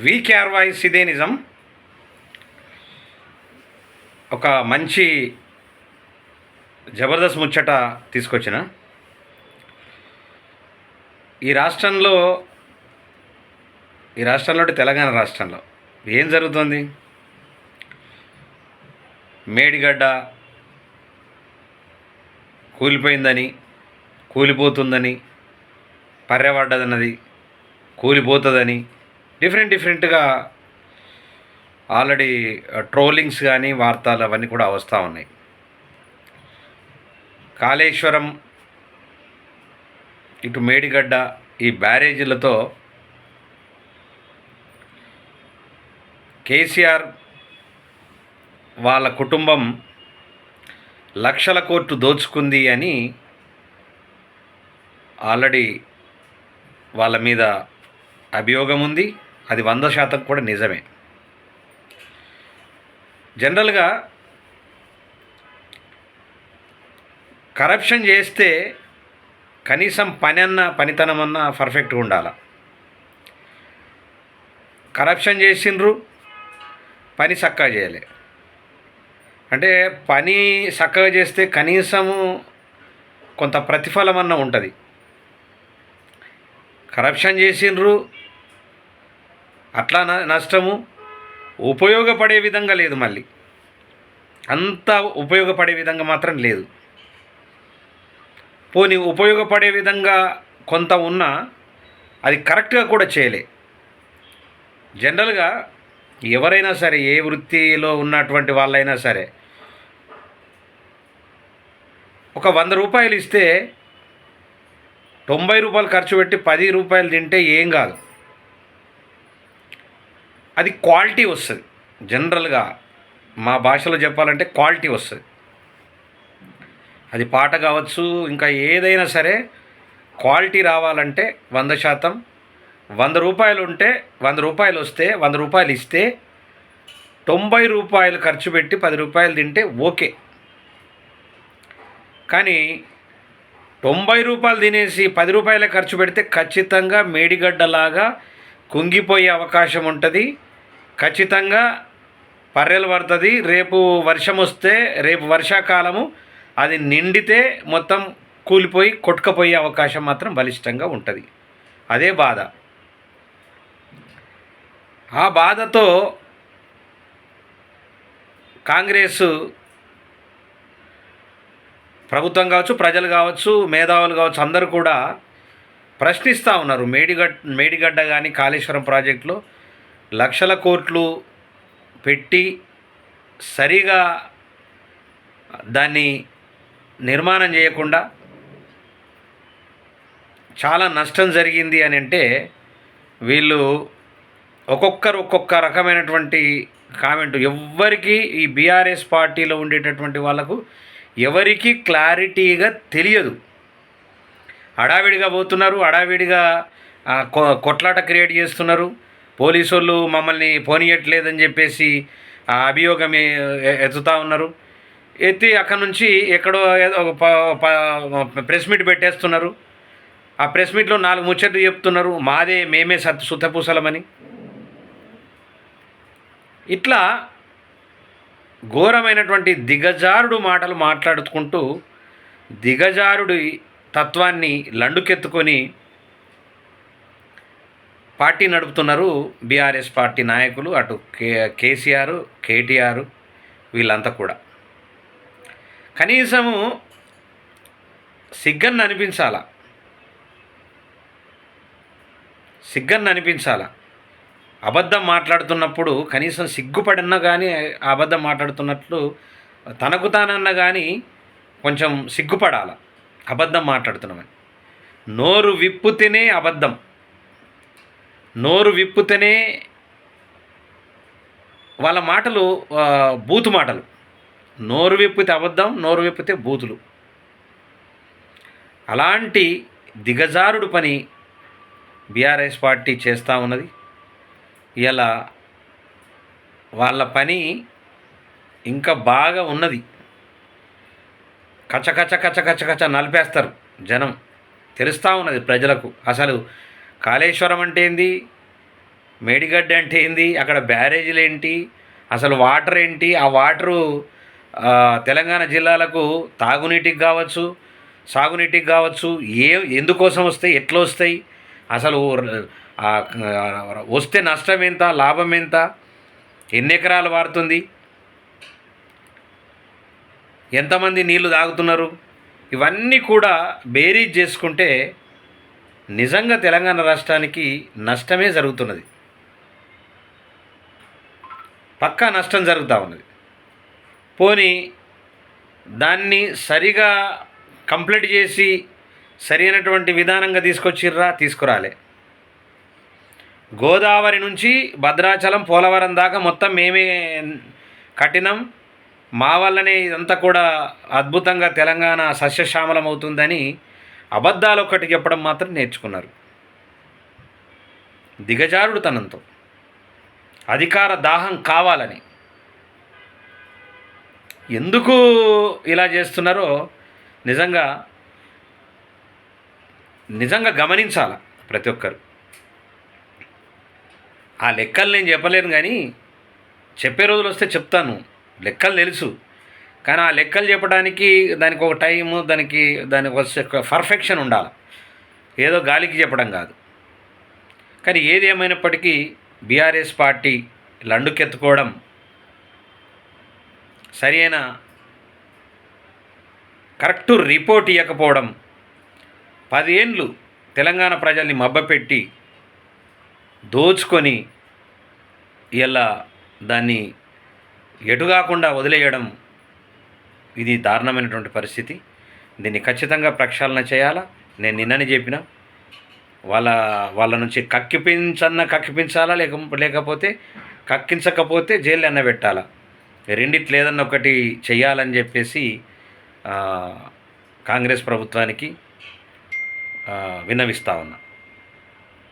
VKR voice ఇదే నిజం. ఒక మంచి జబర్దస్త్ ముచ్చట తీసుకొచ్చిన. ఈ రాష్ట్రంలో తెలంగాణ రాష్ట్రంలో ఏం జరుగుతుంది? మేడిగడ్డ కూలిపోయిందని, కూలిపోతుందని, పర్రెపడ్డదన్నది, కూలిపోతుందని డిఫరెంట్గా ఆల్రెడీ ట్రోలింగ్స్ కానీ వార్తలు అవన్నీ కూడా వస్తూ ఉన్నాయి. కాళేశ్వరం, ఇటు మేడిగడ్డ, ఈ బ్యారేజీలతో కేసీఆర్ వాళ్ళ కుటుంబం లక్షల కోట్లు దోచుకుంది అని ఆల్రెడీ వాళ్ళ మీద అభియోగం ఉంది. అది 100% కూడా నిజమే. జనరల్గా కరప్షన్ చేస్తే కనీసం పనితనమన్నా పర్ఫెక్ట్గా ఉండాలి. కరప్షన్ చేసిండ్రు, పని చక్కగా చేయలే. అంటే పని చక్కగా చేస్తే కనీసము కొంత ప్రతిఫలమన్నా ఉంటుంది. కరప్షన్ చేసిండ్రు, అట్లా నష్టము ఉపయోగపడే విధంగా లేదు. మళ్ళీ అంత ఉపయోగపడే విధంగా మాత్రం లేదు. పోనీ ఉపయోగపడే విధంగా కొంత ఉన్నా అది కరెక్ట్గా కూడా చేయలే. జనరల్గా ఎవరైనా సరే, ఏ వృత్తిలో ఉన్నటువంటి వాళ్ళైనా సరే, ఒక 100 రూపాయలు ఇస్తే 90 రూపాయలు ఖర్చు పెట్టి 10 రూపాయలు తింటే ఏం కాదు. అది క్వాలిటీ వస్తుంది. జనరల్గా మా భాషలో చెప్పాలంటే క్వాలిటీ వస్తుంది. అది పాట కావచ్చు, ఇంకా ఏదైనా సరే క్వాలిటీ రావాలంటే 100%. 100 రూపాయలు ఉంటే 100 రూపాయలు వస్తే 100 రూపాయలు ఇస్తే 90 రూపాయలు ఖర్చు పెట్టి 10 రూపాయలు తింటే ఓకే. కానీ 90 రూపాయలు తినేసి 10 రూపాయలే ఖర్చు పెడితే ఖచ్చితంగా మేడిగడ్డలాగా కుంగిపోయే అవకాశం ఉంటుంది. ఖచ్చితంగా పర్రెలు పడుతుంది. రేపు వర్షం వస్తే, రేపు వర్షాకాలము అది నిండితే మొత్తం కూలిపోయి కొట్టుకపోయే అవకాశం మాత్రం బలిష్టంగా ఉంటుంది. అదే బాధ. ఆ బాధతో కాంగ్రెస్ ప్రభుత్వం కావచ్చు, ప్రజలు కావచ్చు, మేధావులు కావచ్చు, అందరూ కూడా ప్రశ్నిస్తూ ఉన్నారు. మేడిగడ్డ కానీ కాళేశ్వరం ప్రాజెక్టులో లక్షల కోట్లు పెట్టి సరిగా దాన్ని నిర్మాణం చేయకుండా చాలా నష్టం జరిగింది అని అంటే వీళ్ళు ఒక్కొక్క రకమైనటువంటి కామెంట్. ఎవ్వరికి ఈ బీఆర్ఎస్ పార్టీలో ఉండేటటువంటి వాళ్ళకు ఎవరికి క్లారిటీగా తెలియదు. హడావిడిగా పోతున్నారు, హడావిడిగా కొట్లాట క్రియేట్ చేస్తున్నారు. పోలీసు వాళ్ళు మమ్మల్ని పోనీయట్లేదని చెప్పేసి ఆ అభియోగం ఎత్తుతూ ఉన్నారు. ఎత్తి అక్కడి నుంచి ఎక్కడో ప్రెస్ మీట్ పెట్టేస్తున్నారు. ఆ ప్రెస్ మీట్లో 4 ముచ్చట్లు చెప్తున్నారు. మేమే సుత్తపూసలమని. ఇట్లా ఘోరమైనటువంటి దిగజారుడు మాటలు మాట్లాడుకుంటూ దిగజారుడి తత్వాన్ని లండుకెత్తుకొని పార్టీ నడుపుతున్నారు బీఆర్ఎస్ పార్టీ నాయకులు. అటు కేసీఆర్, కేటీఆర్ వీళ్ళంతా కూడా కనీసము సిగ్గన్న అనిపించాలా. అబద్ధం మాట్లాడుతున్నప్పుడు కనీసం సిగ్గుపడినా కానీ అబద్ధం మాట్లాడుతున్నట్లు తనకు తానన్నా కానీ కొంచెం సిగ్గుపడాల. అబద్ధం మాట్లాడుతున్నామని నోరు విప్పుతేనే అబద్ధం, నోరు విప్పుతేనే వాళ్ళ మాటలు బూతు మాటలు. నోరు విప్పితే అబద్ధం, నోరు విప్పితే బూతులు. అలాంటి దిగజారుడు పని బీఆర్ఎస్ పార్టీ చేస్తూ ఉన్నది. ఇలా వాళ్ళ పని ఇంకా బాగా ఉన్నది. కచ నలిపేస్తారు జనం. తెలుస్తూ ఉన్నది ప్రజలకు. అసలు కాళేశ్వరం అంటే ఏంది, మేడిగడ్డ అంటే ఏంది, అక్కడ బ్యారేజీలు ఏంటి, అసలు వాటర్ ఏంటి, ఆ వాటరు తెలంగాణ జిల్లాలకు తాగునీటికి కావచ్చు, సాగునీటికి కావచ్చు, ఎందుకోసం వస్తాయి, ఎట్లా వస్తాయి, అసలు ఆ, వస్తే నష్టం ఎంత, లాభం ఎంత, ఎన్ని ఎకరాలు వారుతుంది, ఎంతమంది నీళ్లు తాగుతున్నారు, ఇవన్నీ కూడా బేరీజ్ చేసుకుంటే నిజంగా తెలంగాణ రాష్ట్రానికి నష్టమే జరుగుతున్నది. పక్కా నష్టం జరుగుతూ ఉన్నది. పోనీ దాన్ని సరిగా కంప్లీట్ చేసి సరైనటువంటి విధానంగా తీసుకొచ్చిర్రా, తీసుకురాలే. గోదావరి నుంచి భద్రాచలం, పోలవరం దాకా మొత్తం మేమే కట్టినాం, మా వల్లనే ఇదంతా కూడా అద్భుతంగా తెలంగాణ సస్యశ్యామలం అవుతుందని అబద్ధాలు ఒక్కటి చెప్పడం మాత్రం నేర్చుకున్నారు. దిగజారుడుతనంతో, అధికార దాహం కావాలని. ఎందుకు ఇలా చేస్తున్నారో నిజంగా నిజంగా గమనించాల ప్రతి ఒక్కరు. ఆ లెక్కలు నేను చెప్పలేను, కానీ చెప్పే రోజులు వస్తే చెప్తాను. లెక్కలు తెలుసు, కానీ ఆ లెక్కలు చెప్పడానికి దానికి ఒక టైము, దానికి ఒక పర్ఫెక్షన్ ఉండాలి, ఏదో గాలికి చెప్పడం కాదు. కానీ ఏది ఏమైనప్పటికీ బీఆర్ఎస్ పార్టీ లండుకెత్తుకోవడం, సరి అయిన కరెక్టు రిపోర్ట్ ఇవ్వకపోవడం, 10 ఏళ్ళు తెలంగాణ ప్రజల్ని మభ్యపెట్టి దోచుకొని ఇలా దాన్ని ఎటుగాకుండా వదిలేయడం, ఇది దారుణమైనటువంటి పరిస్థితి. దీన్ని ఖచ్చితంగా ప్రక్షాళన చేయాలా. నేను నిన్ననే చెప్పిన, వాళ్ళ నుంచి కక్కిపించాలా, లేకపోతే కక్కించకపోతే జైలు అన్న పెట్టాలా, రెండిట్లు ఏదన్నా ఒకటి చెయ్యాలని చెప్పేసి కాంగ్రెస్ ప్రభుత్వానికి విన్నవిస్తా ఉన్నా.